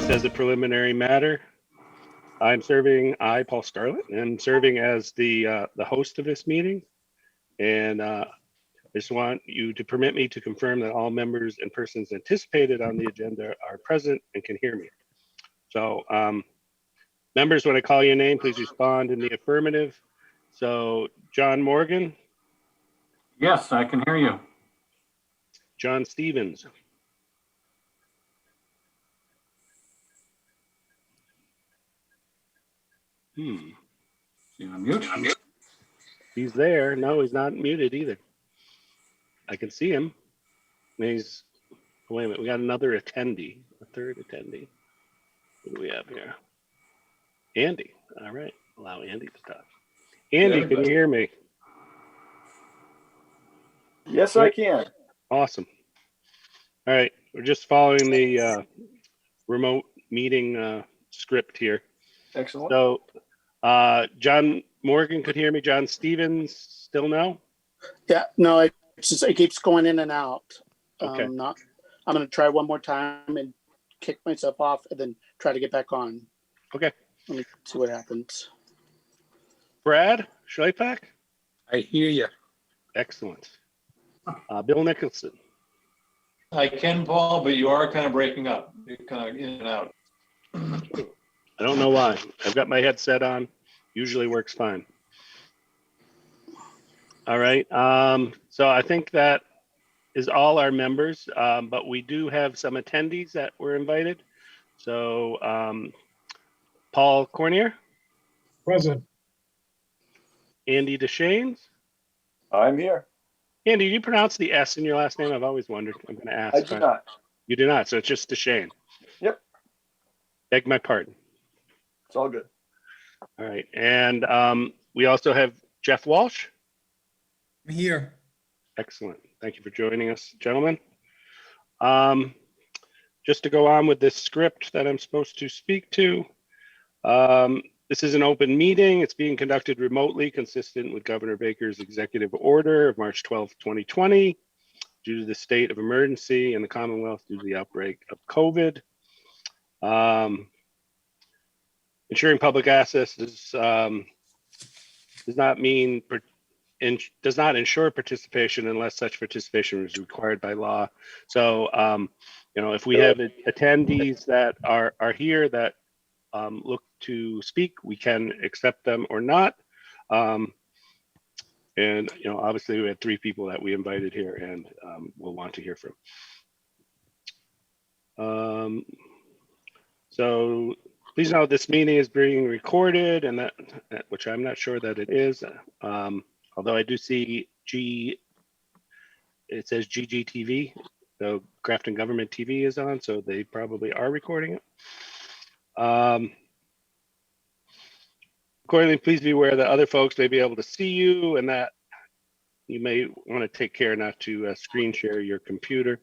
Just as a preliminary matter, I, Paul Scarlett, am serving as the host of this meeting. And I just want you to permit me to confirm that all members and persons anticipated on the agenda are present and can hear me. So members, when I call your name, please respond in the affirmative. So John Morgan. Yes, I can hear you. John Stevens. Is he on mute? He's there. No, he's not muted either. I can see him. He's, wait a minute, we got another attendee, a third attendee. What do we have here? Andy. All right, allow Andy to talk. Andy, can you hear me? Yes, I can. Awesome. All right, we're just following the remote meeting script here. Excellent. So John Morgan could hear me. John Stevens, still no? Yeah, no, it keeps going in and out. Okay. I'm going to try one more time and kick myself off and then try to get back on. Okay. Let me see what happens. Brad Schleipak? I hear you. Excellent. Bill Nicholson. I can, Paul, but you are kind of breaking up. You're kind of in and out. I don't know why. I've got my headset on. Usually works fine. All right. So I think that is all our members, but we do have some attendees that were invited. So Paul Cornier. Present. Andy Deschaines. I'm here. Andy, do you pronounce the S in your last name? I've always wondered. I'm going to ask. I do not. You do not. So it's just Deschaines. Yep. Beg my pardon. It's all good. All right. And we also have Jeff Walsh. I'm here. Excellent. Thank you for joining us, gentlemen. Just to go on with this script that I'm supposed to speak to. This is an open meeting. It's being conducted remotely, consistent with Governor Baker's executive order of March 12, 2020, due to the state of emergency in the Commonwealth due to the outbreak of COVID. Ensuring public access does not ensure participation unless such participation is required by law. So, if we have attendees that are here that look to speak, we can accept them or not. And obviously we had 3 people that we invited here and we'll want to hear from. So please know this meeting is being recorded, and that which I'm not sure that it is. Although I do see it says GGTV, so Grafton Government TV is on, so they probably are recording it. Accordingly, please be aware that other folks may be able to see you and that you may want to take care not to screen share your computer.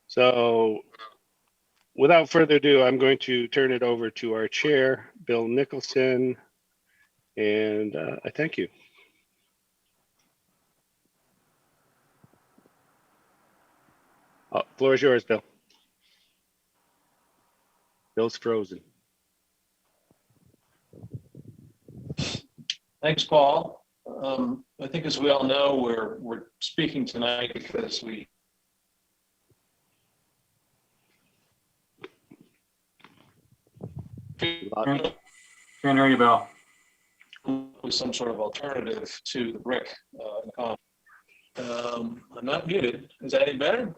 So without further ado, I'm going to turn it over to our chair, Bill Nicholson, and I thank you. Floor is yours, Bill. Bill's frozen. Thanks, Paul. I think, as we all know, we're speaking tonight because we Can't hear you, Bill. with some sort of alternative to the brick. I'm not muted. Is that any better?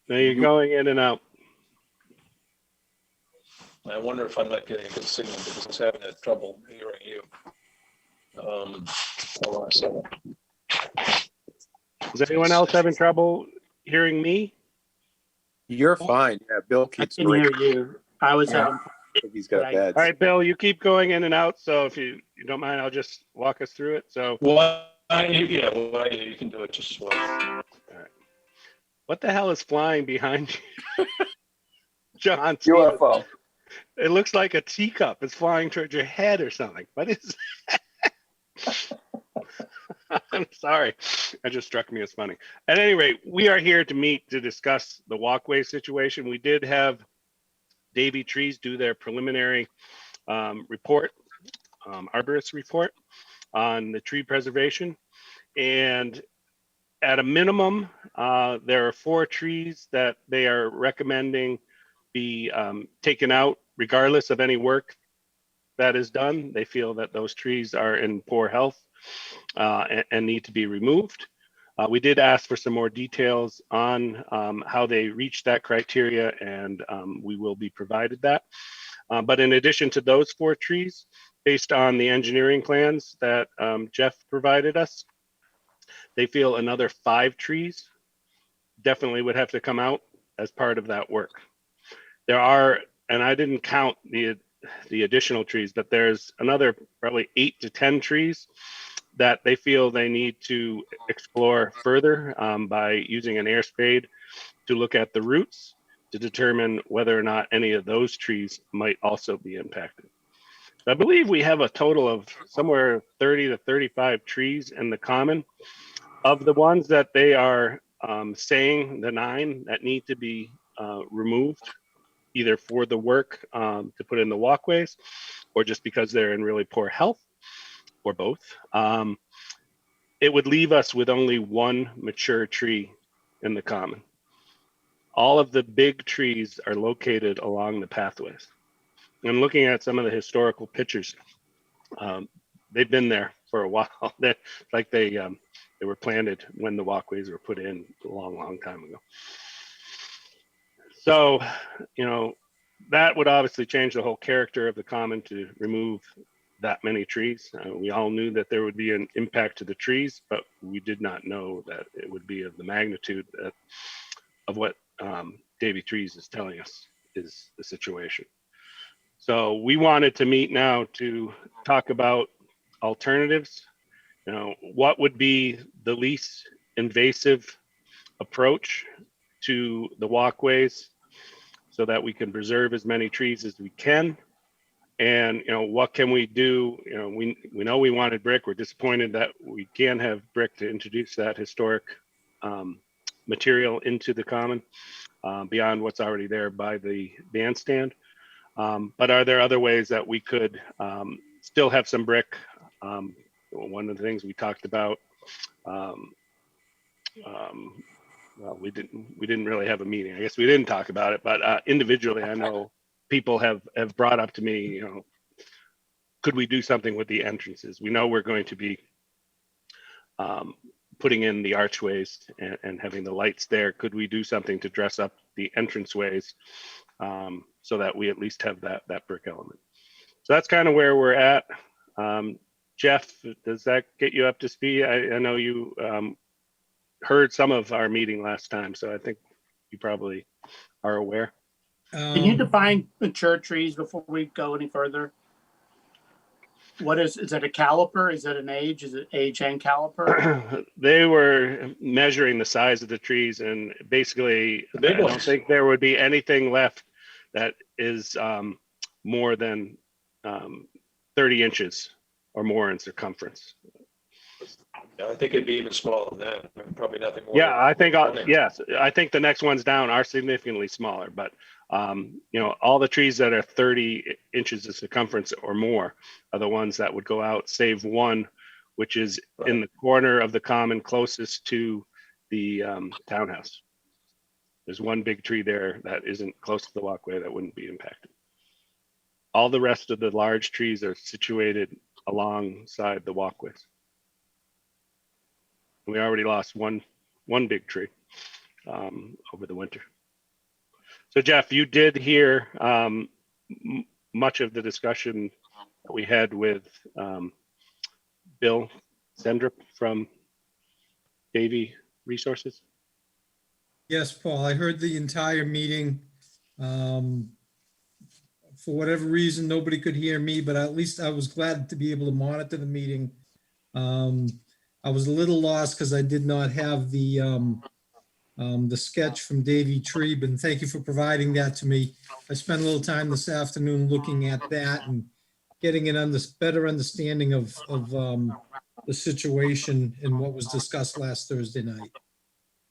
Now you're going in and out. I wonder if I'm not getting a good signal because I'm having that trouble hearing you. Hold on a second. Is anyone else having trouble hearing me? You're fine. Yeah, Bill I keeps can hear breaking. you. I was having. He's got a bad. All right, Bill, you keep going in and out. So if you don't mind, I'll just walk us through it. So You can do it just as well. all right. What the hell is flying behind you? John. UFO. It looks like a teacup. It's flying towards your head or something. What is I'm sorry. That just struck me as funny. At any rate, we are here to meet to discuss the walkway situation. We did have Davy Trees do their preliminary report, arborist report on the tree preservation. And at a minimum, there are 4 trees that they are recommending be taken out regardless of any work that is done. They feel that those trees are in poor health and need to be removed. We did ask for some more details on how they reached that criteria, and we will be provided that. But in addition to those 4 trees, based on the engineering plans that Jeff provided us, they feel another 5 trees definitely would have to come out as part of that work. There are, and I didn't count the additional trees, but there's another probably 8 to 10 trees that they feel they need to explore further by using an air spade to look at the roots to determine whether or not any of those trees might also be impacted. I believe we have a total of somewhere 30 to 35 trees in the common. Of the ones that they are saying, the 9 that need to be removed, either for the work to put in the walkways or just because they're in really poor health, or both, it would leave us with only 1 mature tree in the common. All of the big trees are located along the pathways. And looking at some of the historical pictures, they've been there for a while. They were planted when the walkways were put in a long, long time ago. So, you know, that would obviously change the whole character of the common to remove that many trees. We all knew that there would be an impact to the trees, but we did not know that it would be of the magnitude of what Davy Trees is telling us is the situation. So we wanted to meet now to talk about alternatives. You know, what would be the least invasive approach to the walkways so that we can preserve as many trees as we can. And, you know, what can we do? You know, we know we wanted brick. We're disappointed that we can't have brick to introduce that historic material into the common beyond what's already there by the bandstand. But are there other ways that we could still have some brick? One of the things we talked about, well, we didn't really have a meeting. I guess we didn't talk about it, but individually, I know people have brought up to me, you know, could we do something with the entrances? We know we're going to be putting in the archways and having the lights there. Could we do something to dress up the entranceways so that we at least have that brick element? So that's kind of where we're at. Jeff, does that get you up to speed? I know you heard some of our meeting last time, so I think you probably are aware. Can you define mature trees before we go any further? What is it a caliper? Is it an age? Is it age and caliper? They were measuring the size of the trees, and basically, The big I don't ones. think there would be anything left that is more than 30 inches or more in circumference. Yeah, I think it'd be even smaller than that. Probably nothing more. Yeah, I think, than- yes, I think the next ones down are significantly smaller, but you know, all the trees that are 30 inches of circumference or more are the ones that would go out, save one, which is in the corner of the common closest to the townhouse. There's one big tree there that isn't close to the walkway that wouldn't be impacted. All the rest of the large trees are situated alongside the walkways. We already lost one big tree over the winter. So Jeff, you did hear much of the discussion that we had with Bill Sendrup from Davy Resources. Yes, Paul, I heard the entire meeting. For whatever reason, nobody could hear me, but at least I was glad to be able to monitor the meeting. I was a little lost because I did not have the sketch from Davy Tree, and thank you for providing that to me. I spent a little time this afternoon looking at that and getting an better understanding of the situation and what was discussed last Thursday night.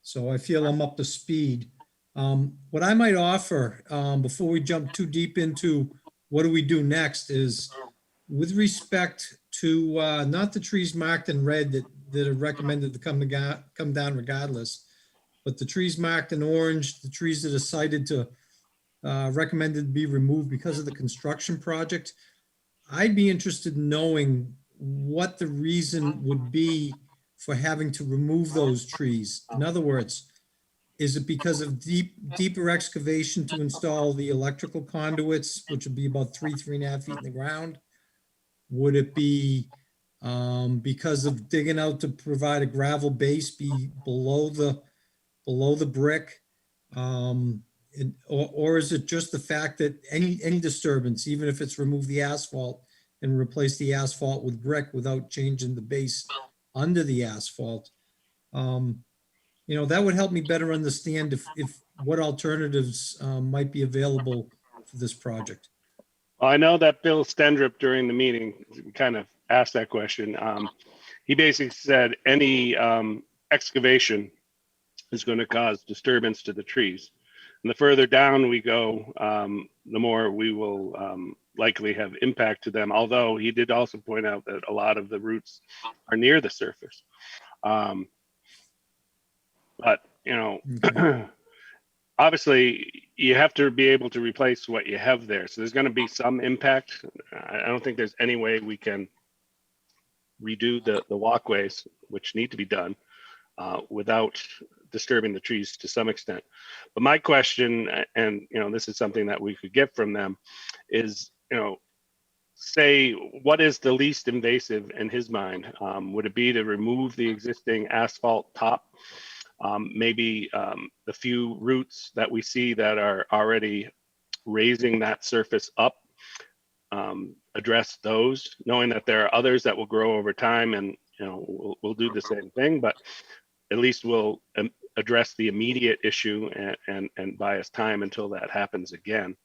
So I feel I'm up to speed. What I might offer, before we jump too deep into what do we do next, is with respect to not the trees marked in red that are recommended to come down regardless, but the trees marked in orange, the trees that are cited to recommended to be removed because of the construction project. I'd be interested in knowing what the reason would be for having to remove those trees. In other words, is it because of deeper excavation to install the electrical conduits, which would be about 3.5 feet in the ground? Would it be because of digging out to provide a gravel base below the brick? Or is it just the fact that any disturbance, even if it's remove the asphalt and replace the asphalt with brick without changing the base under the asphalt? That would help me better understand if what alternatives might be available for this project. Well, I know that Bill Stendrop during the meeting kind of asked that question. He basically said any excavation is going to cause disturbance to the trees. And the further down we go, the more we will likely have impact to them. Although he did also point out that a lot of the roots are near the surface. But, Okay. obviously you have to be able to replace what you have there. So there's going to be some impact. I don't think there's any way we can redo the walkways, which need to be done, without disturbing the trees to some extent. But my question, and this is something that we could get from them, is say what is the least invasive in his mind? Would it be to remove the existing asphalt top? Maybe the few roots that we see that are already raising that surface up, address those, knowing that there are others that will grow over time, and we'll do the same thing, but at least we'll address the immediate issue and buy us time until that happens again.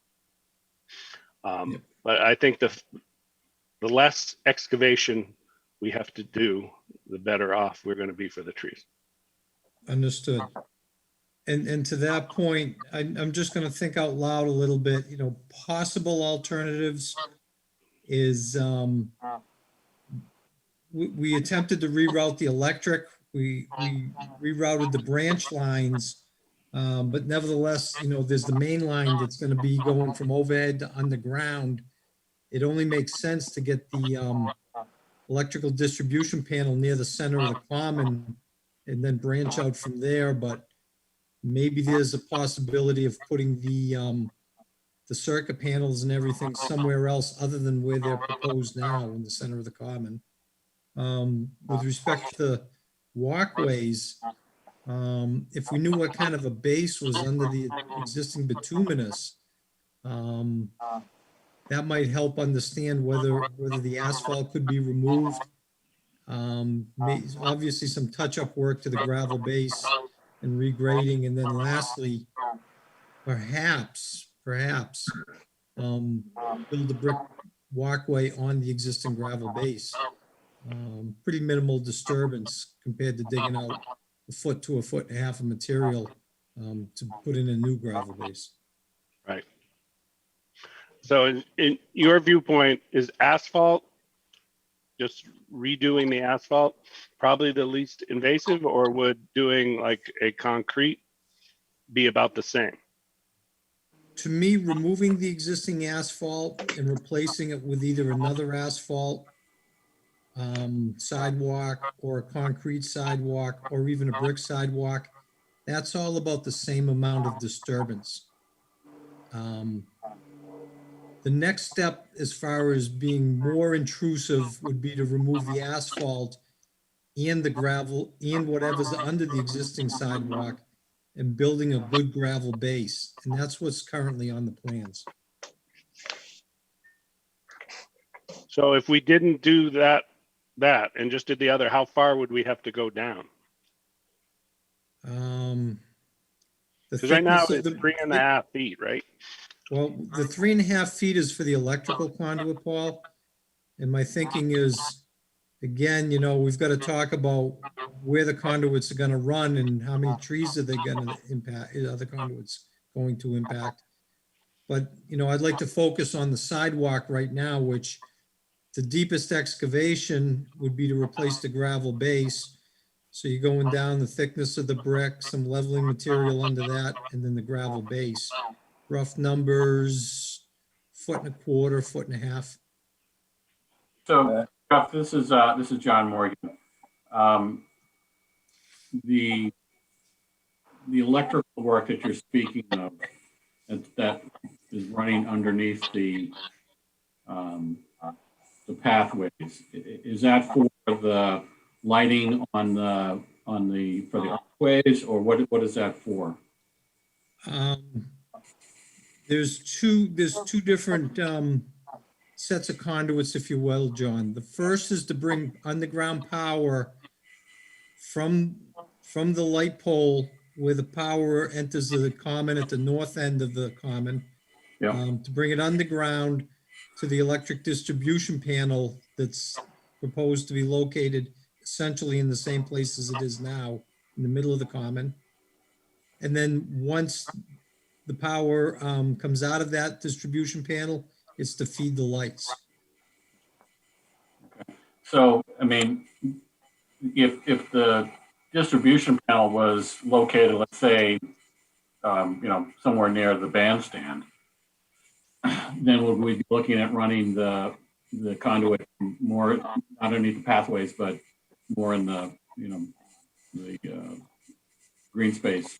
Yep. But I think the less excavation we have to do, the better off we're going to be for the trees. Understood. And to that point, I'm just going to think out loud a little bit. Possible alternatives is we attempted to reroute the electric. We rerouted the branch lines, but nevertheless, there's the main line that's going to be going from overhead to underground. It only makes sense to get the electrical distribution panel near the center of the common and then branch out from there. But maybe there's a possibility of putting the circuit panels and everything somewhere else other than where they're proposed now in the center of the common. With respect to the walkways, if we knew what kind of a base was under the existing bituminous, that might help understand whether the asphalt could be removed. Obviously some touch-up work to the gravel base and regrading, and then lastly, perhaps build a brick walkway on the existing gravel base. Pretty minimal disturbance compared to digging out a foot to a foot and a half of material to put in a new gravel base. Right. So in your viewpoint, is asphalt, just redoing the asphalt, probably the least invasive, or would doing like a concrete be about the same? To me, removing the existing asphalt and replacing it with either another asphalt sidewalk or a concrete sidewalk or even a brick sidewalk, that's all about the same amount of disturbance. The next step, as far as being more intrusive, would be to remove the asphalt and the gravel and whatever's under the existing sidewalk and building a good gravel base. And that's what's currently on the plans. So if we didn't do that and just did the other, how far would we have to go down? Because right now it's 3.5 feet, right? Well, the 3.5 feet is for the electrical conduit, Paul. And my thinking is again, we've got to talk about where the conduits are going to run and how many trees are they going to impact, are the conduits going to impact. But, I'd like to focus on the sidewalk right now, which the deepest excavation would be to replace the gravel base. So you're going down the thickness of the brick, some leveling material under that, and then the gravel base. Rough numbers, 1.25 foot, 1.5 feet. So, Jeff, this is John Morgan. The electrical work that you're speaking of, that is running underneath the pathways, is that for the lighting for the walkways, or what is that for? There's two different sets of conduits, if you will, John. The first is to bring underground power from the light pole where the power enters the common at the north end of the common. Yeah. To bring it underground to the electric distribution panel that's proposed to be located essentially in the same place as it is now, in the middle of the common. And then once the power comes out of that distribution panel, it's to feed the lights. So, I mean, if the distribution panel was located, let's say, somewhere near the bandstand, then would we be looking at running the conduit more underneath the pathways, but more in the green space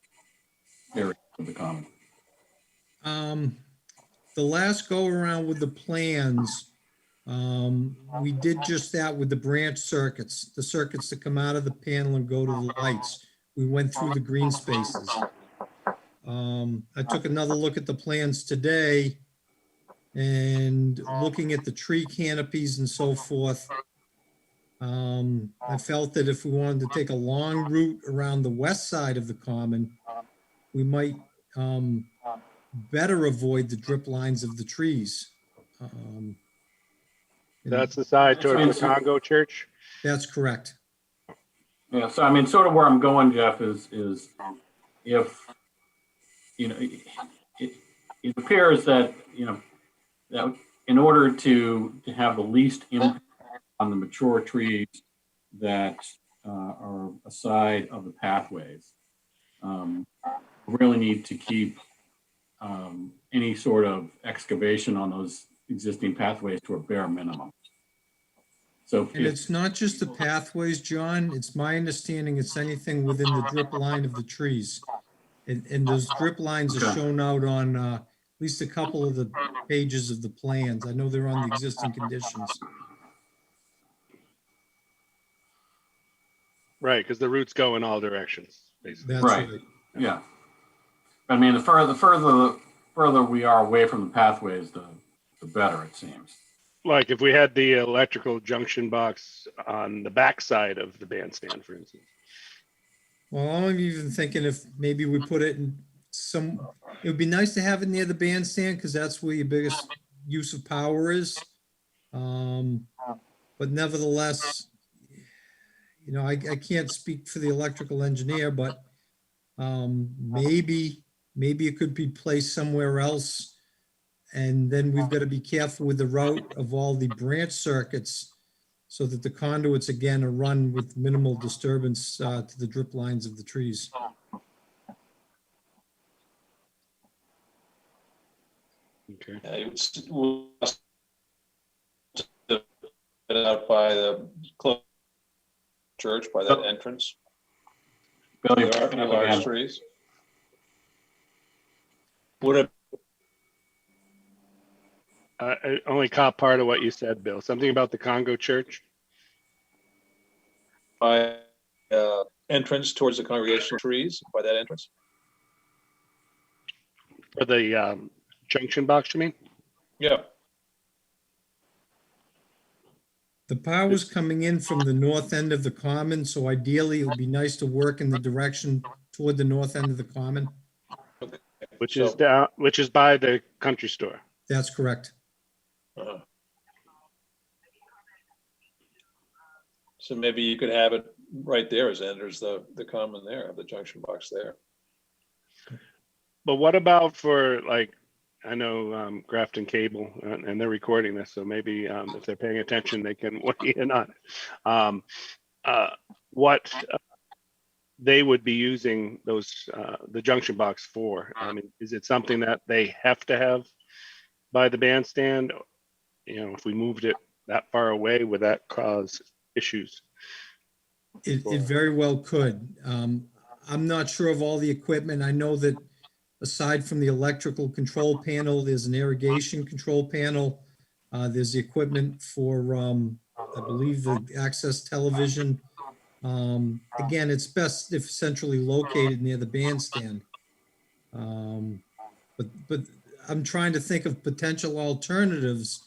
area of the common? The last go around with the plans, we did just that with the branch circuits, the circuits that come out of the panel and go to the lights. We went through the green spaces. I took another look at the plans today and looking at the tree canopies and so forth. I felt that if we wanted to take a long route around the west side of the common, we might better avoid the drip lines of the trees. That's the side towards the Congo Church. That's correct. Yeah, so I mean, sort of where I'm going, Jeff, is if, it appears that, that in order to have the least impact on the mature trees that are aside of the pathways, we really need to keep any sort of excavation on those existing pathways to a bare minimum. So And it's not just the pathways, John. It's my understanding it's anything within the drip line of the trees. And those drip lines are shown out on at least a couple of the pages of the plans. I know they're on the existing conditions. Right, because the roots go in all directions, basically. That's Right. right. yeah, I mean, the further we are away from the pathways, the better it seems. Like if we had the electrical junction box on the backside of the bandstand, for instance. Well, I'm even thinking if maybe we put it in it would be nice to have it near the bandstand because that's where your biggest use of power is. But nevertheless, I can't speak for the electrical engineer, but maybe it could be placed somewhere else. And then we've got to be careful with the route of all the branch circuits so that the conduits again are run with minimal disturbance to the drip lines of the trees. Okay. We'll it out by the church, by that entrance. Billy, There are any large trees. Would it I only caught part of what you said, Bill. Something about the Congo Church. by entrance towards the congregational trees, by that entrance? For the junction box, you mean? Yeah. The power's coming in from the north end of the common, so ideally it would be nice to work in the direction toward the north end of the common. Which is down, which is by the country store. That's correct. So maybe you could have it right there as enters the common there, have the junction box there. But what about for like, I know Grafton Cable, and they're recording this, so maybe if they're paying attention, they can weigh in on it. What they would be using those the junction box for? I mean, is it something that they have to have by the bandstand? You know, if we moved it that far away, would that cause issues? It very well could. I'm not sure of all the equipment. I know that aside from the electrical control panel, there's an irrigation control panel. There's the equipment for, I believe, the access television. Again, it's best if centrally located near the bandstand. But I'm trying to think of potential alternatives.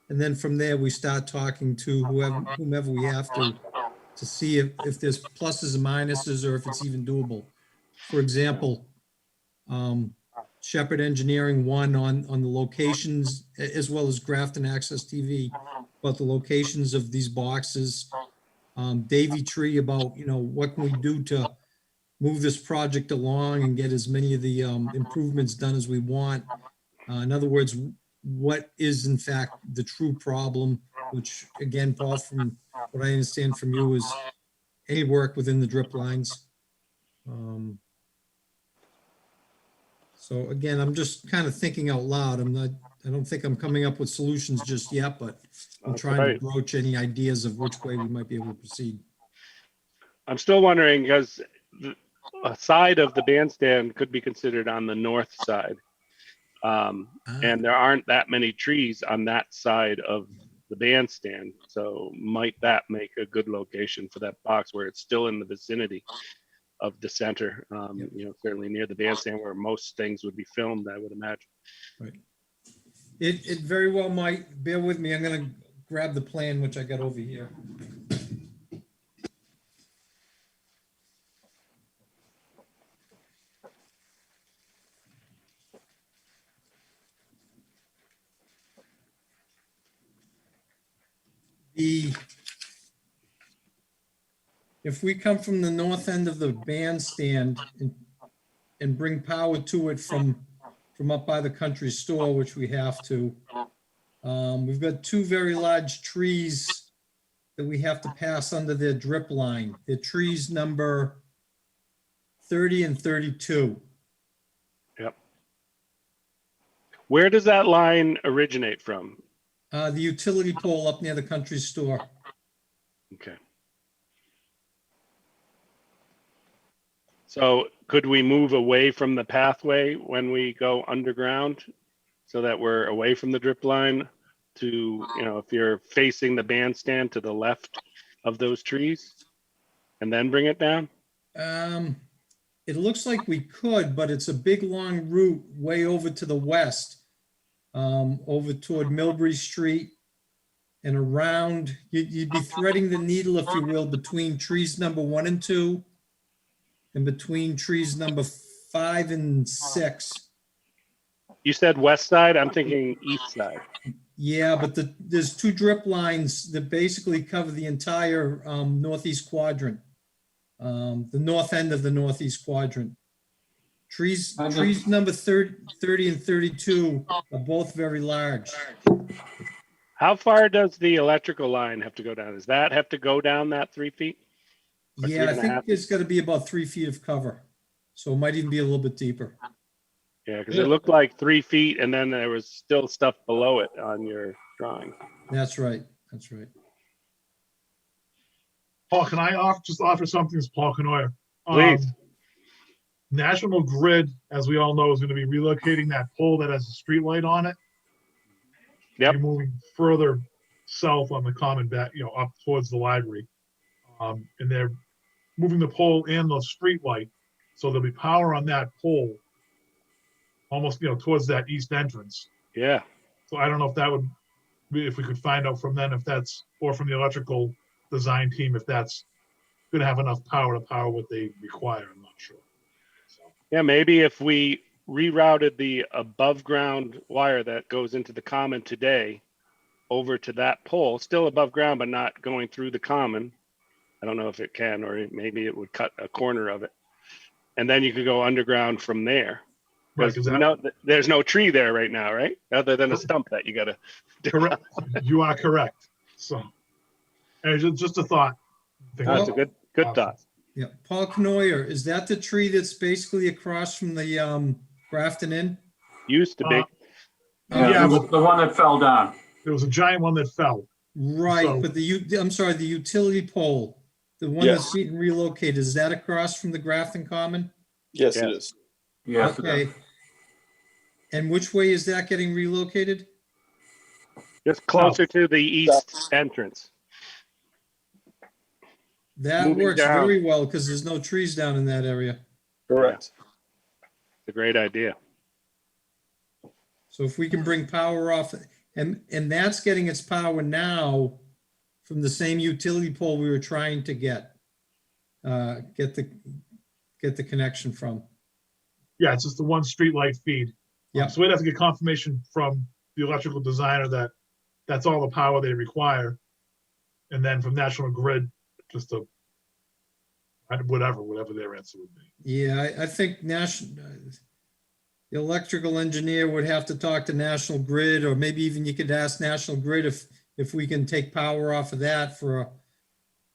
And then from there, we start talking to whomever we have to see if there's pluses and minuses or if it's even doable. For example, Shepherd Engineering won on the locations as well as Grafton Access TV, about the locations of these boxes. Davy Tree about, you know, what can we do to move this project along and get as many of the improvements done as we want. In other words, what is in fact the true problem, which again, Paul, from what I understand from you is any work within the drip lines. So again, I'm just kind of thinking out loud. I don't think I'm coming up with solutions just yet, but I'm That's trying right. to broach any ideas of which way we might be able to proceed. I'm still wondering because a side of the bandstand could be considered on the north side. And there aren't that many trees on that side of the bandstand. So might that make a good location for that box where it's still in the vicinity of the center? You know, certainly near the bandstand where most things would be filmed, I would imagine. Right. It very well might. Bear with me. I'm going to grab the plan, which I got over here. If we come from the north end of the bandstand and bring power to it from up by the country store, which we have to, we've got two very large trees that we have to pass under their drip line. They're trees number 30 and 32. Yep. Where does that line originate from? The utility pole up near the country store. Okay. So could we move away from the pathway when we go underground so that we're away from the drip line to, you know, if you're facing the bandstand to the left of those trees and then bring it down? It looks like we could, but it's a big, long route way over to the west, over toward Millbury Street and around. You'd be threading the needle, if you will, between trees number 1 and 2 and between trees number 5 and 6. You said west side, I'm thinking east side. Yeah, but there's two drip lines that basically cover the entire northeast quadrant. The north end of the northeast quadrant. Trees number 30 and 32 are both very large. How far does the electrical line have to go down? Does that have to go down that 3 feet? Or Yeah, I 3.5? think it's got to be about 3 feet of cover. So it might even be a little bit deeper. Yeah, because it looked like 3 feet and then there was still stuff below it on your drawing. That's right. That's right. Paul, can I offer something as Paul Canoyer? Please. National Grid, as we all know, is going to be relocating that pole that has a street light on it. Yep. They're moving further south on the common back, you know, up towards the library. And they're moving the pole and the street light. So there'll be power on that pole almost, you know, towards that east entrance. Yeah. So I don't know if that would be, if we could find out from them if that's, or from the electrical design team, if that's going to have enough power to power what they require. I'm not sure. So. Yeah, maybe if we rerouted the above ground wire that goes into the common today over to that pole, still above ground, but not going through the common, I don't know if it can, or maybe it would cut a corner of it. And then you could go underground from there. Right, Because because there's no tree there right now, right? Other than a stump that you gotta. correct, you are correct. So, and just a thought. That's a good thought. Yeah, Paul Knoyer, is that the tree that's basically across from the Grafton Inn? Used to be. Yeah, but the one that fell down. there was a giant one that fell. Right, So- but I'm sorry, the utility pole, the one Yes. that's being relocated, is that across from the Grafton Common? Yes, it Yes. is. Yes, it Okay. is. And which way is that getting relocated? Just closer to the east entrance. That Moving works down. very well because there's no trees down in that area. Correct. It's a great idea. So if we can bring power off, and that's getting its power now from the same utility pole we were trying to get the connection from. Yeah, it's just the one street light feed. Yeah. So we'd have to get confirmation from the electrical designer that that's all the power they require. And then from National Grid, just whatever their answer would be. Yeah, I think the electrical engineer would have to talk to National Grid, or maybe even you could ask National Grid if we can take power off of that for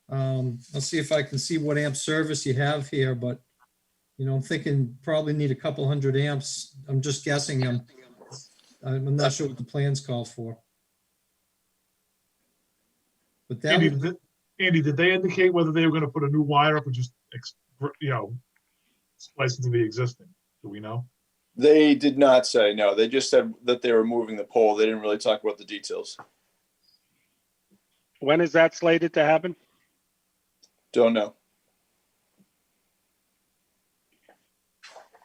I'll see if I can see what amp service you have here, but I'm thinking probably need a couple hundred amps. I'm just guessing. I'm not sure what the plans call for. But that Andy, did they indicate whether they were going to put a new wire up or just, splice into the existing? Do we know? They did not say, no. They just said that they were moving the pole. They didn't really talk about the details. When is that slated to happen? Don't know.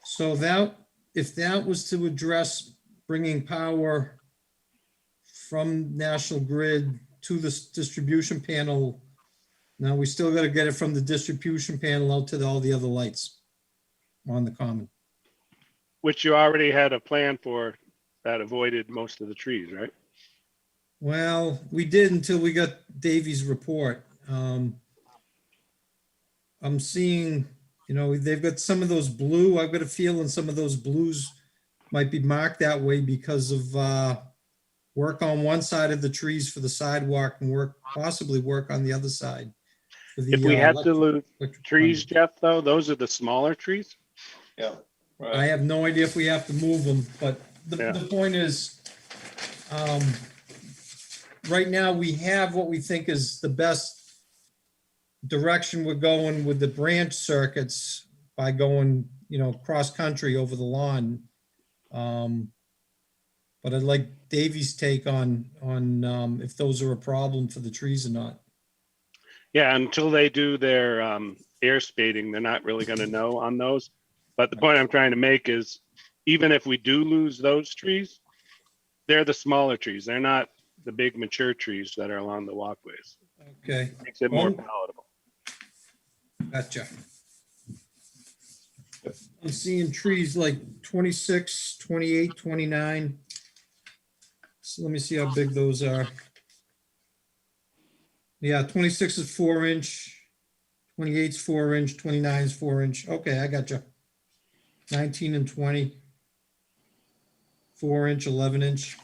So if that was to address bringing power from National Grid to this distribution panel, now we still got to get it from the distribution panel out to all the other lights on the common. Which you already had a plan for that avoided most of the trees, right? Well, we did until we got Davies' report. I'm seeing, they've got some of those blue. I've got a feeling some of those blues might be marked that way because of work on one side of the trees for the sidewalk and possibly work on the other side. for the, If we had to electric- lose electric trees, department. Jeff, though, those are the smaller trees. Yeah. I Right. have no idea if we have to move them, but Yeah. the point is, right now we have what we think is the best direction we're going with the branch circuits by going, cross country over the lawn. But I'd like Davies' take on if those are a problem for the trees or not. Yeah, until they do their air spading, they're not really going to know on those. But the point I'm trying to make is, even if we do lose those trees, they're the smaller trees. They're not the big mature trees that are along the walkways. Okay, Makes it more Well- palatable. gotcha. I'm seeing trees like 26, 28, 29. So let me see how big those are. Yeah, 26 is 4-inch, 28 is 4-inch, 29 is 4-inch. Okay, I got you. 19 and 20. 4-inch, 11-inch.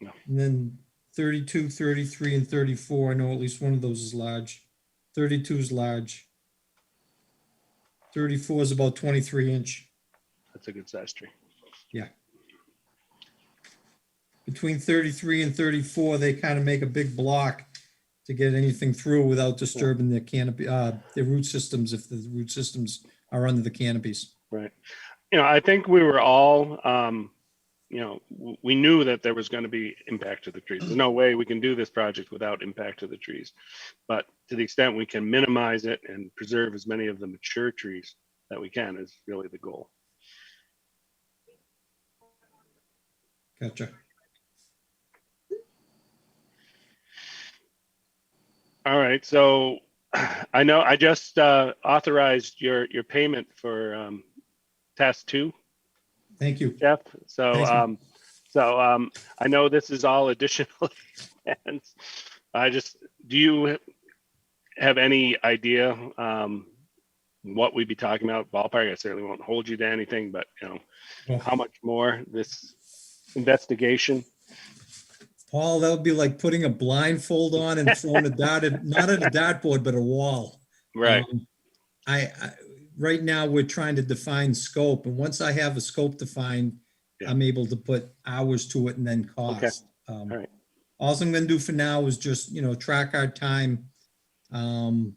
No. And then 32, 33, and 34. I know at least one of those is large. 32 is large. 34 is about 23-inch. That's a good size tree. Between 33 and 34, they kind of make a big block to get anything through without disturbing their canopy, their root systems, if the root systems are under the canopies. Right. I think we were all, we knew that there was going to be impact to the trees. There's no way we can do this project without impact to the trees. But to the extent we can minimize it and preserve as many of the mature trees that we can is really the goal. Gotcha. All right. So I know I just authorized your payment for task 2, Thank you. Jeff. So, Thank you. I know this is all additional expense. I just do you have any idea what we'd be talking about ballpark? I certainly won't hold you to anything, but how much more this investigation? Paul, that would be like putting a blindfold on and throwing a dart at, not at a dartboard, but a wall. Right. I right now we're trying to define scope, and once I have a scope defined, Yeah. I'm able to put hours to it and then cost. All right. All I'm going to do for now is just, track our time. And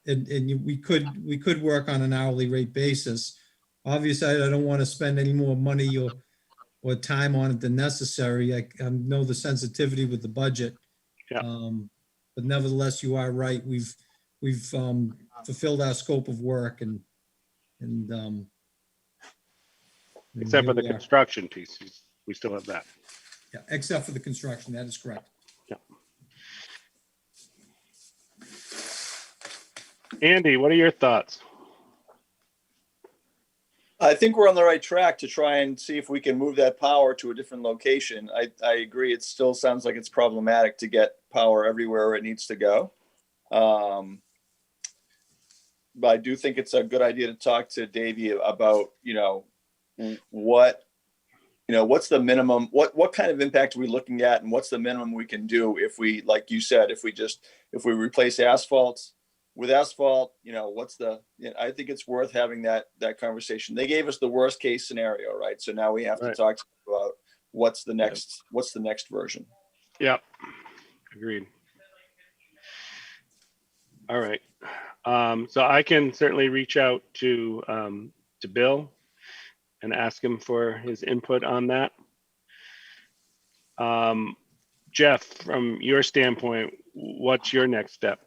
we could work on an hourly rate basis. Obviously, I don't want to spend any more money or time on it than necessary. I know the sensitivity with the budget. Yeah. But nevertheless, you are right. We've fulfilled our scope of work and Except for here the we are. construction piece, we still have that. Yeah, except for the construction, that is correct. Yeah. Andy, what are your thoughts? I think we're on the right track to try and see if we can move that power to a different location. I agree. It still sounds like it's problematic to get power everywhere it needs to go. But I do think it's a good idea to talk to Davey about, what's the minimum, what kind of impact are we looking at, and what's the minimum we can do if we, like you said, if we replace asphalt with asphalt, I think it's worth having that conversation. They gave us the worst case scenario, right? So now we have to talk about what's the next version. Yeah, agreed. All right. So I can certainly reach out to Bill and ask him for his input on that. Jeff, from your standpoint, what's your next step?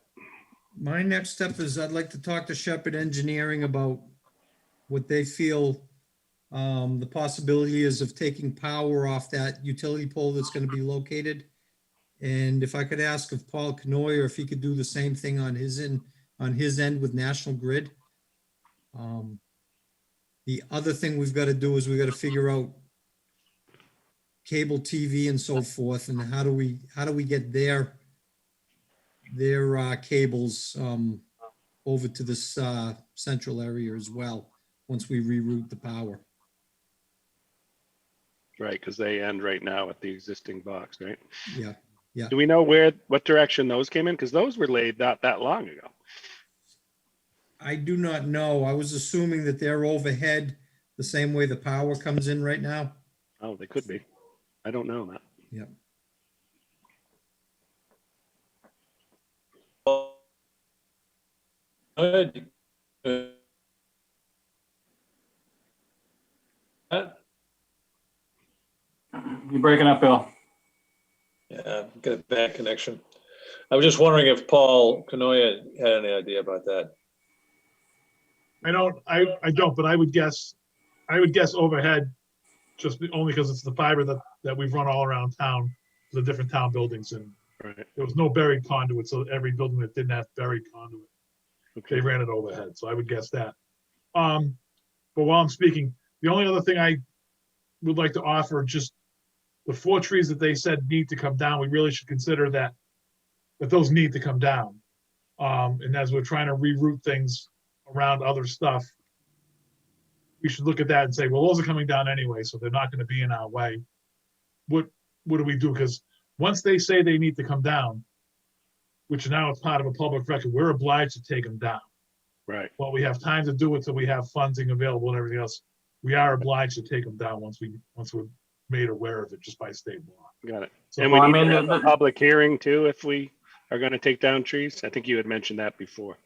My next step is I'd like to talk to Shepherd Engineering about what they feel the possibility is of taking power off that utility pole that's going to be located. And if I could ask of Paul Canoyer if he could do the same thing on his end with National Grid. The other thing we've got to do is we've got to figure out cable TV and so forth, and how do we get their cables over to this central area as well once we reroute the power. Right, because they end right now at the existing box, right? Yeah, yeah. Do we know what direction those came in? Because those were laid not that long ago. I do not know. I was assuming that they're overhead the same way the power comes in right now. Oh, they could be. I don't know that. Yep. You're breaking up, Bill. Yeah, get a bad connection. I was just wondering if Paul Canoyer had any idea about that. I don't, but I would guess overhead, just only because it's the fiber that we've run all around town, the different town buildings, and Right. there was no buried conduit, so every building that didn't have buried conduit, Okay. they ran it overhead, so I would guess that. But while I'm speaking, the only other thing I would like to offer, just the 4 trees that they said need to come down, we really should consider that those need to come down. And as we're trying to reroute things around other stuff, we should look at that and say, well, those are coming down anyway, so they're not going to be in our way. What do we do? Because once they say they need to come down, which now it's part of a public record, we're obliged to take them down. Right. Well, we have time to do it till we have funding available and everything else. We are obliged to take them down once we're made aware of it just by state law. Got it. So, And we Well, need I mean, to have a public hearing too if we are going to take down trees. I think you had mentioned that before.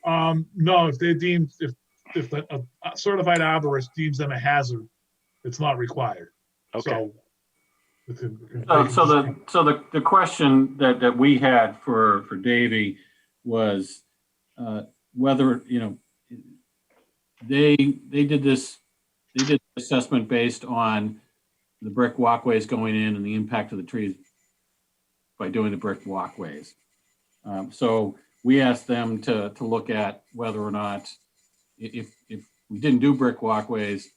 no, if the certified arborist deems them a hazard, it's not required. Okay. So, So the question that we had for Davey was whether, they did assessment based on the brick walkways going in and the impact of the trees by doing the brick walkways. So we asked them to look at whether or not, if we didn't do brick walkways,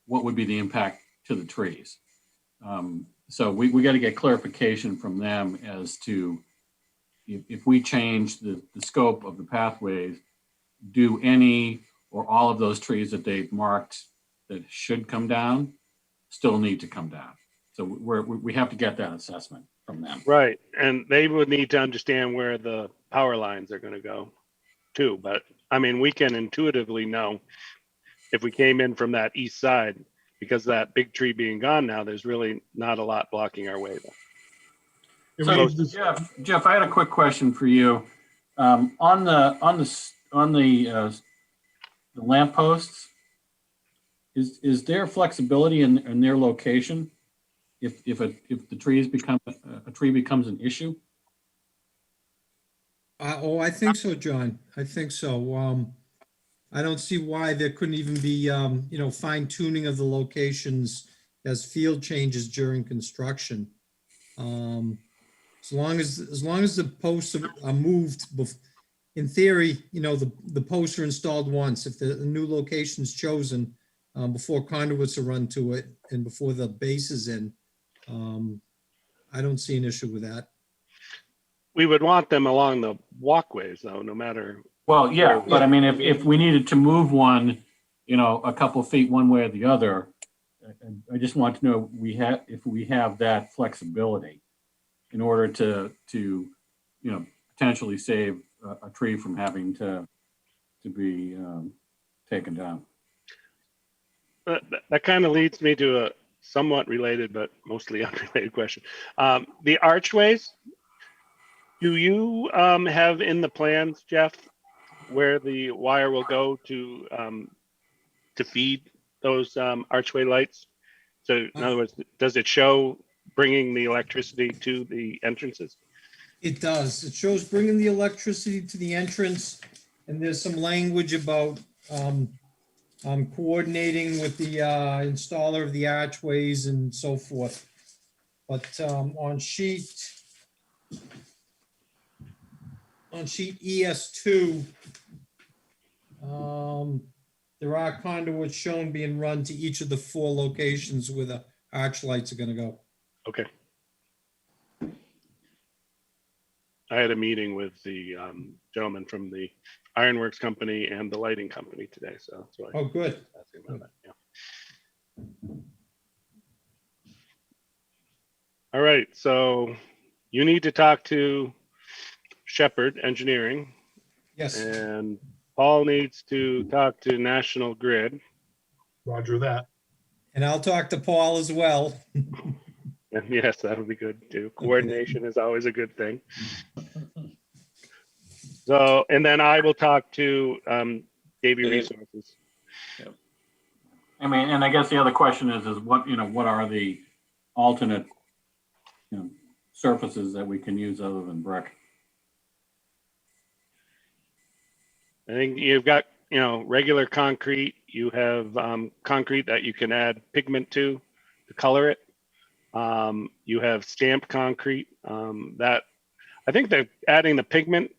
what would be the impact to the trees? So we got to get clarification from them as to if we change the scope of the pathways, do any or all of those trees that they've marked that should come down still need to come down? So we have to get that assessment from them. Right, and they would need to understand where the power lines are gonna go too, but I mean, we can intuitively know if we came in from that east side, because that big tree being gone now, there's really not a lot blocking our way though. And So we need to just- Jeff, I had a quick question for you. On the lampposts, is there flexibility in their location if the trees become a tree becomes an issue? Oh, I think so, John. I think so. I don't see why there couldn't even be, fine tuning of the locations as field changes during construction. As long as the posts are moved, in theory, the posts are installed once. If the new location's chosen, before conduits are run to it and before the base is in, I don't see an issue with that. We would want them along the walkways though, no matter. Well, yeah, but I mean, if we needed to move one, a couple of feet one way or the other, I just want to know if we have that flexibility in order to potentially save a tree from having to be taken down. That kind of leads me to a somewhat related but mostly unrelated question. The archways, do you have in the plans, Jeff, where the wire will go to feed those archway lights? So in other words, does it show bringing the electricity to the entrances? It does. It shows bringing the electricity to the entrance, and there's some language about coordinating with the installer of the archways and so forth. But on sheet ES2, there are conduits shown being run to each of the 4 locations where the arch lights are going to go. Okay. I had a meeting with the gentleman from the Ironworks company and the lighting company today, so that's why. Oh, good. I was asking about that, yeah. All right, so you need to talk to Shepherd Engineering, Yes. and Paul needs to talk to National Grid. Roger that. And I'll talk to Paul as well. And yes, that would be good too. Coordination is always a good thing. So, and then I will talk to Davy Resources. I mean, and I guess the other question is what are the alternate, surfaces that we can use other than brick? I think you've got, regular concrete. You have concrete that you can add pigment to color it. You have stamped concrete that I think that adding the pigment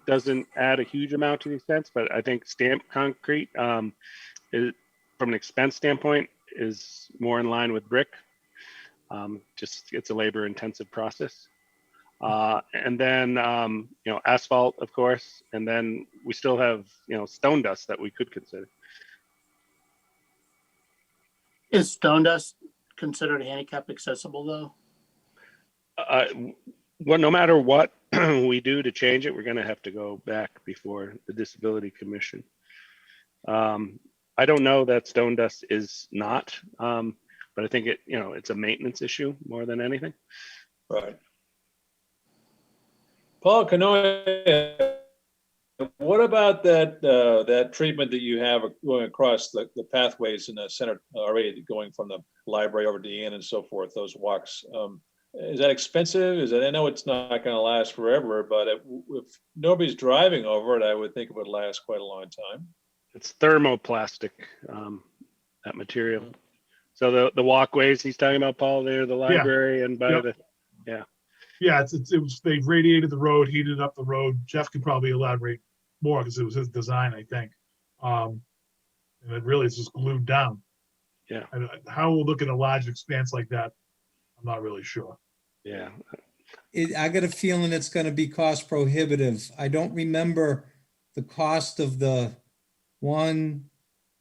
doesn't add a huge amount to the expense, but I think stamped concrete is, from an expense standpoint, is more in line with brick. Just it's a labor intensive process. And then, asphalt, of course, and then we still have, stone dust that we could consider. Is stone dust considered handicap accessible though? Well, no matter what we do to change it, we're going to have to go back before the Disability Commission. I don't know that stone dust is not, but I think it's a maintenance issue more than anything. Right. Paul Canoia, what about that treatment that you have going across the pathways in the center already, going from the library over to the inn and so forth, those walks? Is that expensive? I know it's not going to last forever, but if nobody's driving over it, I would think it would last quite a long time. It's thermoplastic, that material. So the walkways he's talking about, Paul, there, the library and by the, Yeah, they radiated the road, heated up the road. Jeff could probably elaborate more because it was his design, I think. And it really is just glued down. Yeah. And how we'll look at a large expanse like that, I'm not really sure. Yeah. I got a feeling it's gonna be cost prohibitive. I don't remember the cost of the 1,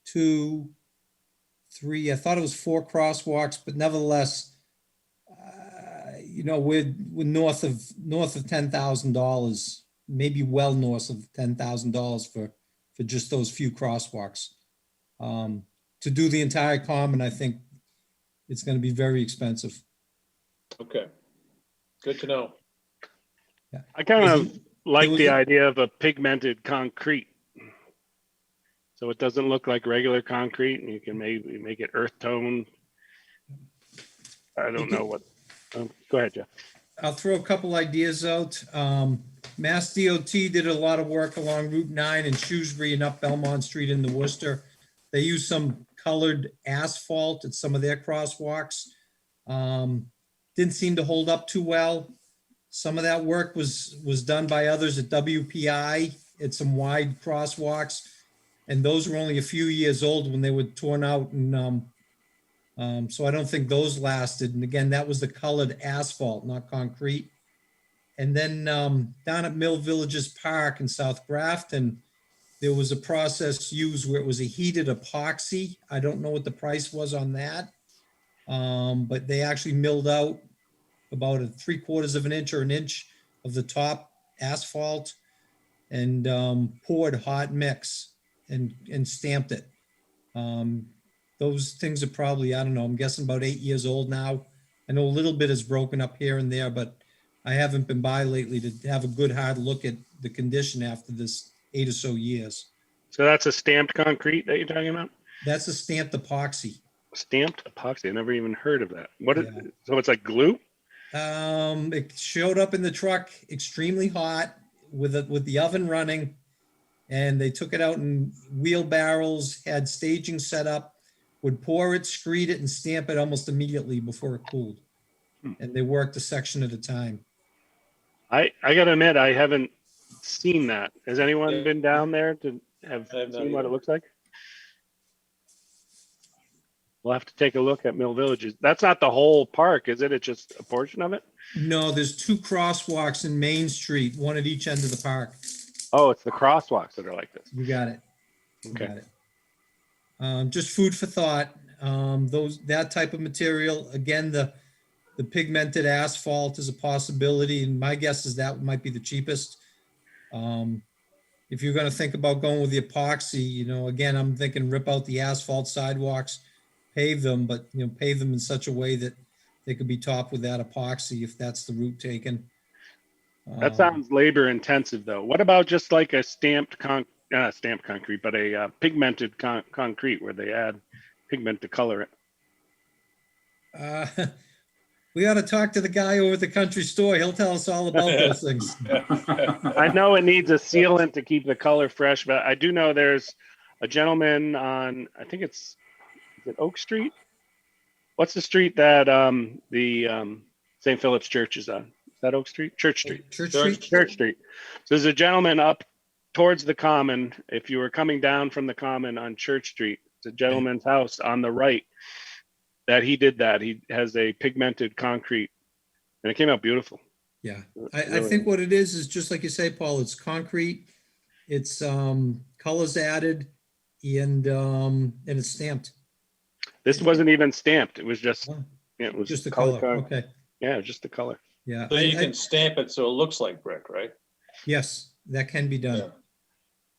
2, 3, I thought it was 4 crosswalks, but nevertheless, we're north of $10,000, maybe well north of $10,000 for just those few crosswalks. To do the entire common, I think it's gonna be very expensive. Okay, good to know. I kind of like was the a- idea of a pigmented concrete. So it doesn't look like regular concrete and you can maybe make it earth tone. I don't know what, go ahead, Jeff. I'll throw a couple ideas out. Mass DOT did a lot of work along Route 9 in Shrewsbury and up Belmont Street into Worcester. They used some colored asphalt at some of their crosswalks. Didn't seem to hold up too well. Some of that work was done by others at WPI at some wide crosswalks. And those were only a few years old when they were torn out. And so I don't think those lasted. And again, that was the colored asphalt, not concrete. And then down at Mill Villages Park in South Grafton, there was a process used where it was a heated epoxy. I don't know what the price was on that. But they actually milled out about 3/4 of an inch or an inch of the top asphalt and poured hot mix and stamped it. Those things are probably, I don't know, I'm guessing about 8 years old now. I know a little bit is broken up here and there, but I haven't been by lately to have a good hard look at the condition after this 8 or so years. So that's a stamped concrete that you're talking about? That's a stamped epoxy. Stamped epoxy. I never even heard of that. Yeah. So it's like glue? It showed up in the truck extremely hot with the oven running, and they took it out in wheelbarrows, had staging set up, would pour it, screed it, and stamp it almost immediately before it cooled. And they worked a section at a time. I gotta admit, I haven't seen that. Has anyone been down there to have I have not seen what either. it looks like? We'll have to take a look at Mill Villages. That's not the whole park, is it? It's just a portion of it? No, there's 2 crosswalks in Main Street, one at each end of the park. Oh, it's the crosswalks that are like this. You got it. You Okay. got it. Just food for thought. That type of material, again, the pigmented asphalt is a possibility, and my guess is that might be the cheapest. If you're gonna think about going with the epoxy, again, I'm thinking rip out the asphalt sidewalks, pave them, but pave them in such a way that they could be topped with that epoxy if that's the route taken. That sounds labor intensive though. What about just like a stamped concrete, but a pigmented concrete where they add pigment to color it? We ought to talk to the guy over at the country store. He'll tell us all about those things. I know it needs a sealant to keep the color fresh, but I do know there's a gentleman on, I think is it Oak Street? What's the street that the St. Philip's Church is on? Is that Oak Street? Church Street. Church Street? Church Street. So there's a gentleman up towards the Common. If you were coming down from the Common on Church Street, it's a gentleman's house on the right that he did that. He has a pigmented concrete and it came out beautiful. Yeah, I think what it is just like you say, Paul, it's concrete, it's colors added, and it's stamped. This wasn't even stamped. It was just, Oh, it was just the color, okay, Yeah, just the color. yeah. So you can stamp it so it looks like brick, right? Yes, that can be done.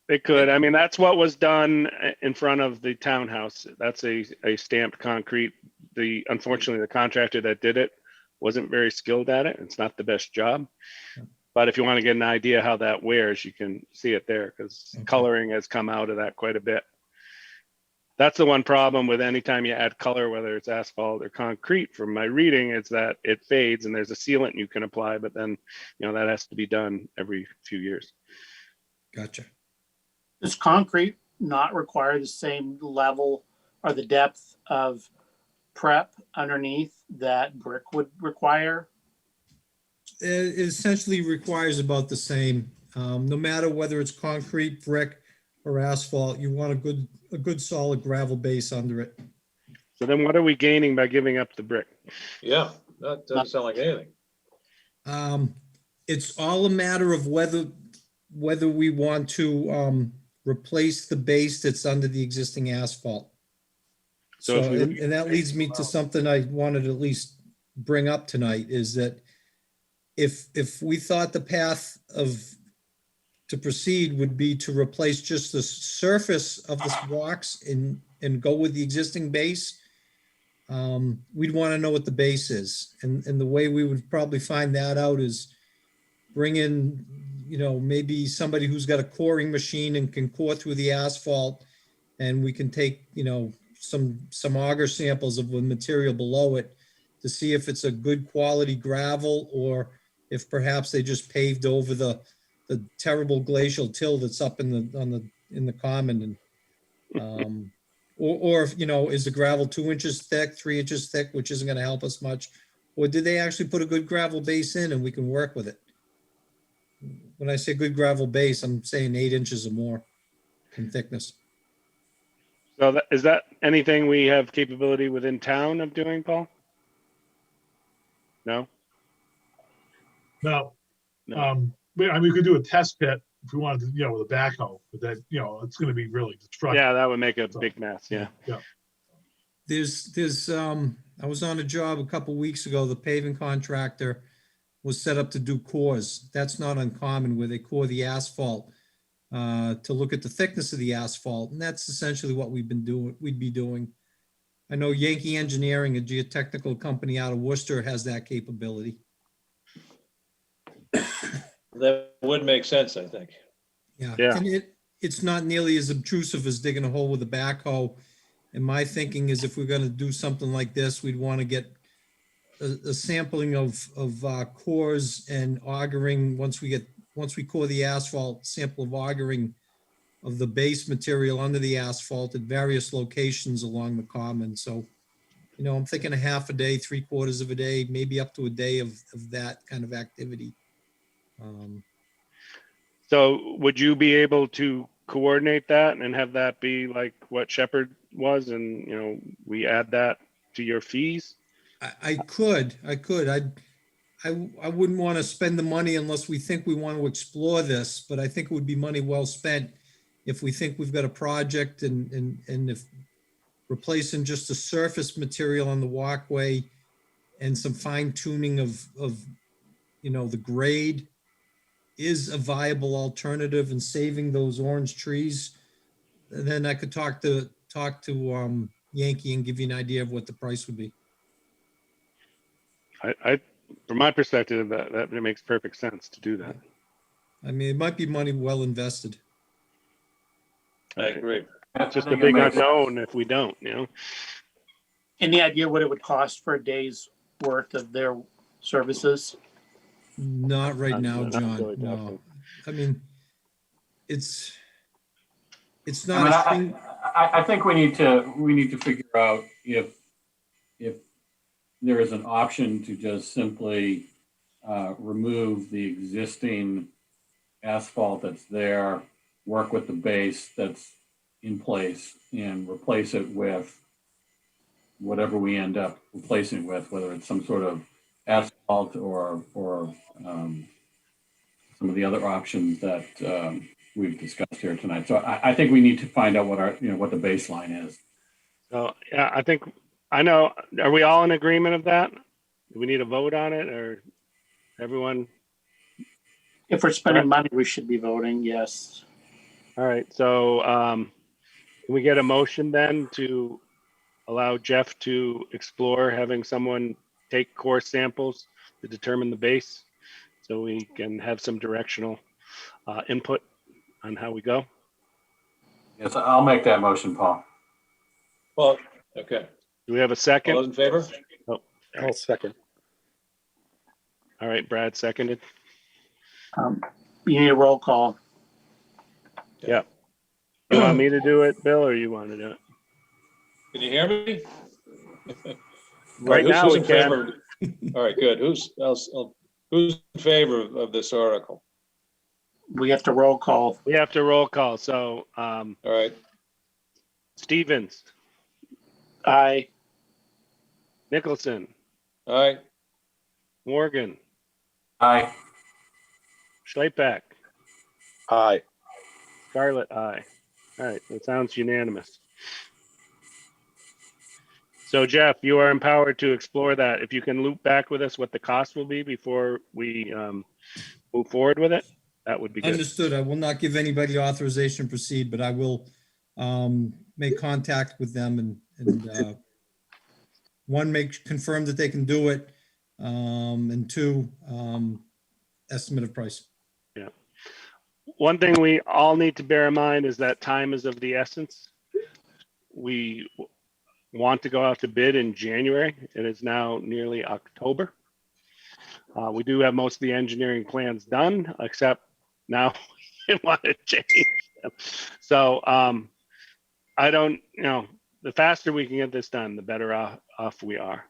It could. I mean, that's what was done in front of the townhouse. That's a stamped concrete. Unfortunately, the contractor that did it wasn't very skilled at it. It's not the best job. But if you want to get an idea how that wears, you can see it there because Okay. coloring has come out of that quite a bit. That's the one problem with anytime you add color, whether it's asphalt or concrete, from my reading, is that it fades and there's a sealant you can apply, but then, that has to be done every few years. Gotcha. Does concrete not require the same level or the depth of prep underneath that brick would require? It essentially requires about the same. No matter whether it's concrete, brick, or asphalt, you want a good solid gravel base under it. So then what are we gaining by giving up the brick? Yeah, that doesn't sound like anything. It's all a matter of whether we want to replace the base that's under the existing asphalt. So if So, we- and that leads me to something I wanted to at least bring up tonight, is that if we thought the path to proceed would be to replace just the surface of the walks and go with the existing base, we'd want to know what the base is. And the way we would probably find that out is bring in, maybe somebody who's got a coring machine and can core through the asphalt. And we can take, some auger samples of the material below it to see if it's a good quality gravel, or if perhaps they just paved over the terrible glacial till that's up in the common. And, or if, is the gravel 2 inches thick, 3 inches thick, which isn't gonna help us much? Or did they actually put a good gravel base in and we can work with it? When I say good gravel base, I'm saying 8 inches or more in thickness. So is that anything we have capability within town of doing, Paul? No? Now, No. we could do a test pit if we wanted to, with a backhoe, but that, it's gonna be really destructive. Yeah, that would make a big mess. Yeah. I was on a job a couple weeks ago. The paving contractor was set up to do cores. That's not uncommon, where they core the asphalt to look at the thickness of the asphalt. And that's essentially what we'd be doing. I know Yankee Engineering, a geotechnical company out of Worcester, has that capability. That would make sense, I think. Yeah. Yeah. And it's not nearly as obtrusive as digging a hole with a backhoe. And my thinking is, if we're going to do something like this, we'd want to get a sampling of cores and augering. Once we core the asphalt, sample of augering of the base material under the asphalt at various locations along the common. So, I'm thinking a half a day, 3/4 of a day, maybe up to a day of that kind of activity. So would you be able to coordinate that and have that be like what Shepherd was, and we add that to your fees? I could. I wouldn't want to spend the money unless we think we want to explore this, but I think it would be money well spent if we think we've got a project and if replacing just the surface material on the walkway and some fine tuning of the grade is a viable alternative, and saving those orange trees. And then I could talk to Yankee and give you an idea of what the price would be. I from my perspective, that makes perfect sense to do that. I mean, it might be money well invested. I agree. It's just a big unknown if we don't, Any idea what it would cost for a day's worth of their services? Not right now, Not John. really, No. definitely. I mean, it's I not mean, a thing. I think we need to figure out if there is an option to just simply remove the existing asphalt that's there, work with the base that's in place, and replace it with whatever we end up replacing with, whether it's some sort of asphalt or some of the other options that we've discussed here tonight. So I think we need to find out what the baseline is. So yeah, I know. Are we all in agreement of that? Do we need a vote on it, or everyone? If we're spending money, we should be voting, yes. All right. So can we get a motion then to allow Jeff to explore having someone take core samples to determine the base, so we can have some directional input on how we go? Yes, I'll make that motion, Paul. Well, okay. Do we have a All second? those in favor? I'll second. All right, Brad seconded. You need a roll call. Yeah. You want me to do it, Bill, or you want to do it? Can you hear me? Right Who's- now who's we in can. favor? All right, good. Who's in favor of this article? We have to roll call. We have to roll call. So All right, Stevens, Aye. Nicholson, all right, Morgan, Aye. Schleipback, Aye. Scarlett, aye. All right, that sounds unanimous. So Jeff, you are empowered to explore that. If you can loop back with us what the cost will be before we move forward with it, that would be good. Understood. I will not give anybody authorization to proceed, but I will make contact with them and one, confirm that they can do it, and two, estimate of price. Yeah. One thing we all need to bear in mind is that time is of the essence. We want to go out to bid in January. It is now nearly October. We do have most of the engineering plans done, except now we want to change them. So I don't, the faster we can get this done, the better off we are.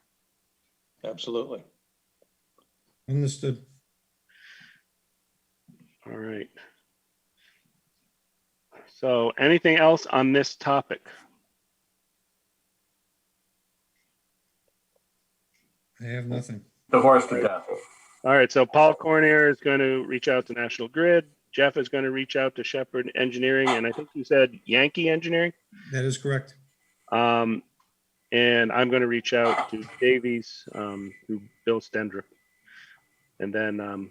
Absolutely. Understood. All right. So anything else on this topic? I have nothing. The horse to death. All right, so Paul Cornier is going to reach out to National Grid. Jeff is going to reach out to Shepherd Engineering, and I think you said Yankee Engineering. That is correct. And I'm going to reach out to Davies, through Bill Stendrop. And then,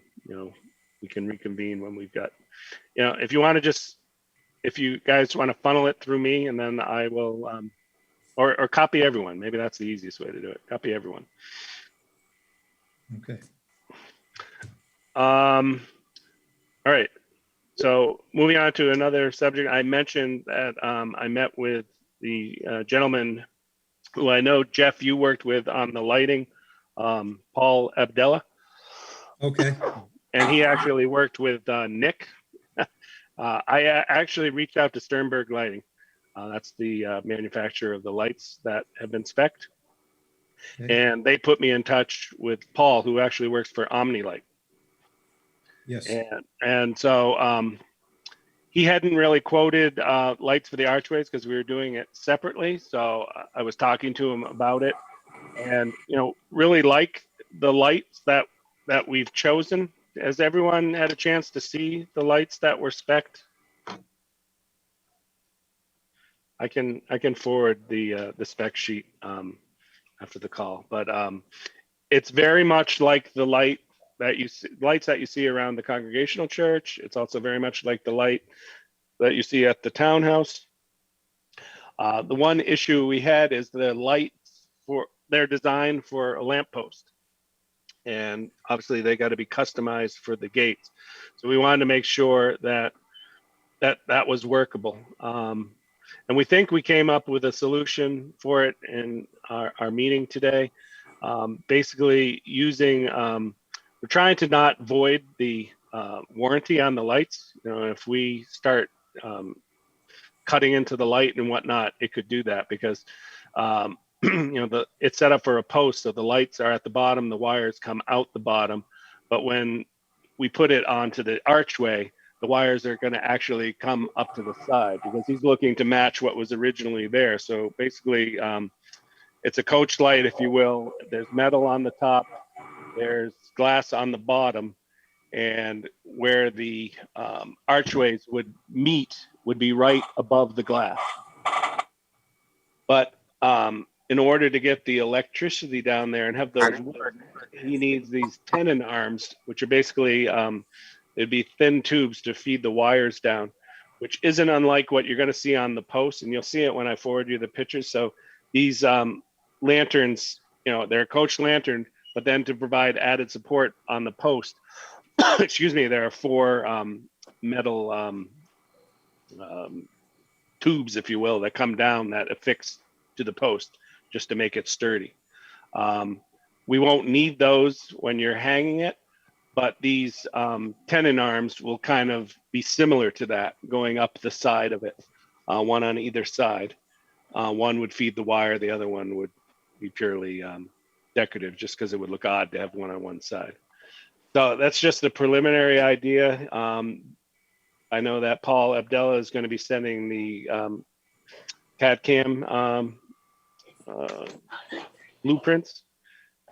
we can reconvene when we've got, if you want to if you guys want to funnel it through me, and then I will, or copy everyone. Maybe that's the easiest way to do it. Copy everyone. Okay. All right. So moving on to another subject, I mentioned that I met with the gentleman who I know, Jeff, you worked with on the lighting, Paul Abdella. Okay. And he actually worked with Nick. I actually reached out to Sternberg Lighting. That's the manufacturer of the lights that have been spec'd. Okay. And they put me in touch with Paul, who actually works for OmniLight. Yes. And so he hadn't really quoted lights for the archways because we were doing it separately. So I was talking to him about it, and really like the lights that we've chosen. Has everyone had a chance to see the lights that were spec'd? I can forward the spec sheet after the call, but it's very much like the lights that you see around the Congregational Church. It's also very much like the light that you see at the townhouse. The one issue we had is the lights they're designed for a lamppost, and obviously they got to be customized for the gates. So we wanted to make sure that was workable. And we think we came up with a solution for it in our meeting today. Basically using, we're trying to not void the warranty on the lights. If we start cutting into the light and whatnot, it could do that because it's set up for a post, so the lights are at the bottom, the wires come out the bottom. But when we put it onto the archway, the wires are going to actually come up to the side because he's looking to match what was originally there. So basically, it's a coach light, if you will. There's metal on the top, there's glass on the bottom, and where the archways would meet would be right above the glass. But in order to get the electricity down there and have those work, he needs these tenon arms, which are basically it'd be thin tubes to feed the wires down, which isn't unlike what you're going to see on the post, and you'll see it when I forward you the pictures. So these lanterns, they're a coach lantern, but then to provide added support on the post, excuse me, there are 4 metal tubes, if you will, that come down that affix to the post just to make it sturdy. We won't need those when you're hanging it, but these tenon arms will kind of be similar to that, going up the side of it, one on either side. One would feed the wire, the other one would be purely decorative, just because it would look odd to have one on one side. So that's just a preliminary idea. I know that Paul Abdella is going to be sending the CAD/CAM blueprints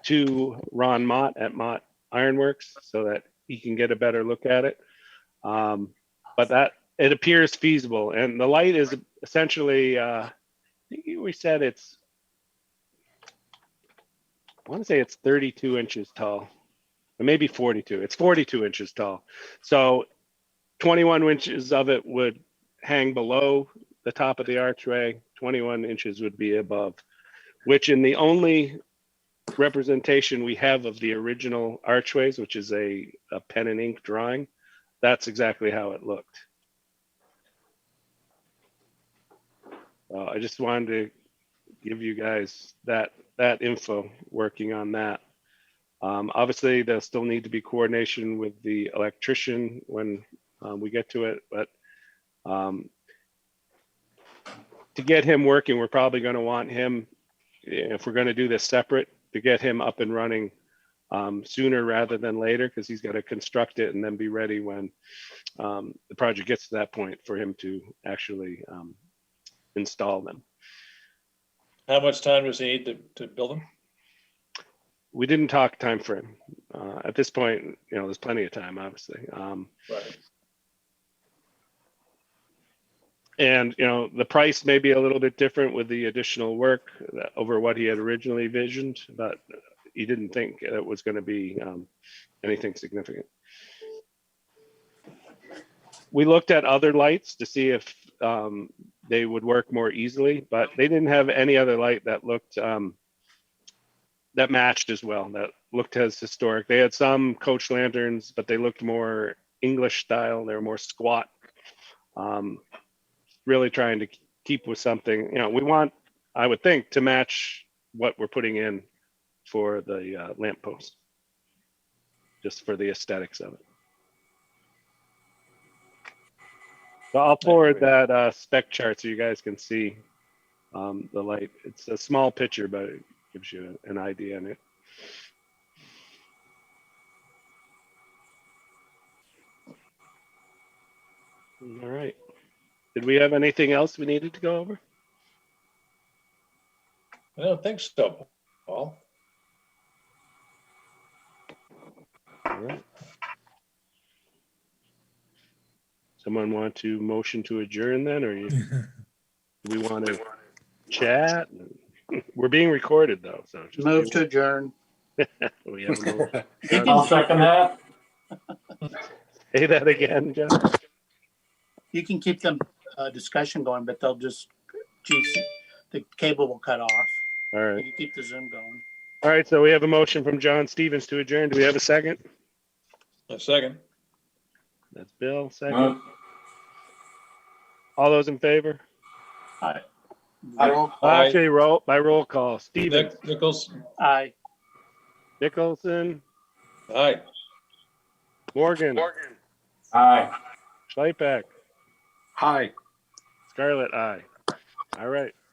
to Ron Mott at Mott ironworks so that he can get a better look at it. But that it appears feasible, and the light is essentially. I think we said it's. I want to say it's 32 inches tall, or maybe 42. It's 42 inches tall. So 21 inches of it would hang below the top of the archway. 21 inches would be above, which in the only representation we have of the original archways, which is a pen and ink drawing, that's exactly how it looked. I just wanted to give you guys that info working on that. Obviously, there'll still need to be coordination with the electrician when we get to it, but to get him working, we're probably going to want him, if we're going to do this separate, to get him up and running sooner rather than later, because he's got to construct it and then be ready when the project gets to that point for him to actually install them. How much time does he need to build them? We didn't talk time frame. At this point, there's plenty of time, obviously. Right. And, the price may be a little bit different with the additional work over what he had originally visioned, but he didn't think it was going to be anything significant. We looked at other lights to see if they would work more easily, but they didn't have any other light that looked that matched as well, that looked as historic. They had some coach lanterns, but they looked more English style. They were more squat. Really trying to keep with something, we want, I would think, to match what we're putting in for the lamp post, just for the aesthetics of it. So I'll forward that spec chart so you guys can see the light. It's a small picture, but it gives you an idea in it. All right. Did we have anything else we needed to go over? I don't think so, Paul. All right. Someone want to motion to adjourn then, or do we want to chat? We're being recorded though, so just Move to adjourn. we have a motion. I'll second that. Say that again, John. You can keep the discussion going, but they'll just, the cable will cut off. All right. You can keep the Zoom going. All right. So we have a motion from John Stevens to adjourn. Do we have a second? A second. That's Bill. Second. All those in favor? Aye. Actually, by roll call. Stevens. Nichols. Aye. Nicholson. Aye. Morgan. Aye. Schleipach. Hi. Scarlett. Aye. All right.